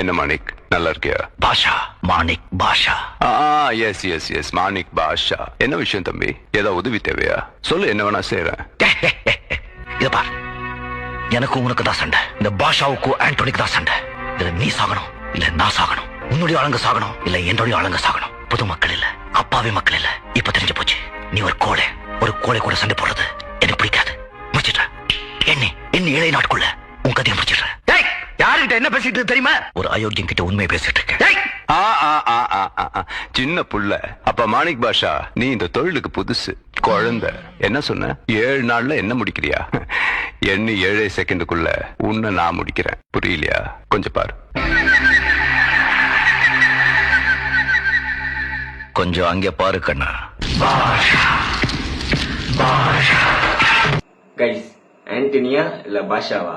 என்ன மாணிக், நல்லா இருக்கியா? பாஷா, மாணிக் பாஷா. எஸ் எஸ் எஸ், மாணிக் பாஷா. என்ன விஷயம் தம்பி? ஏதாவது உதவி தேவையா? சொல்லு, என்ன வேணா செய்யறேன். இத பார், எனக்கு உனக்கு தான் சண்டை. இந்த பாஷாவுக்கும் ஆண்டோனிக்கு தான் சண்டை. இதுல நீ சாகணும் இல்ல நான் சாகணும். உன்னுடைய ஆளுங்க சாகணும் இல்ல என்னுடைய ஆளுங்க சாகணும். பொது மக்கள் இல்ல, அப்பாவி மக்கள் இல்ல. இப்ப தெரிஞ்சு போச்சு, நீ ஒரு கோழை கூட சண்டை போடுறது எனக்கு பிடிக்காது. முடிச்சிட்ட என்ன 7 நாட்குள்ள உன் கதையை முடிச்சிடுற. யாருகிட்ட என்ன பேசிட்டு தெரியுமா? ஒரு அயோக்கியம் கிட்ட உண்மையை பேசிட்டு இருக்க. சின்ன புள்ள. அப்ப மாணிக் பாஷா, நீ இந்த தொழிலுக்கு புதுசு, குழந்தை. என்ன சொன்ன? 7 நாள்ல என்ன முடிக்கிறியா? எண்ணி 7 செகண்டுக்குள்ள உன்னை நான் முடிக்கிறேன். புரியலையா? கொஞ்சம் பாரு. கொஞ்சம் அங்கே பாரு கண்ணா. கைஸ், ஆண்டனியா இல்ல பாஷாவா?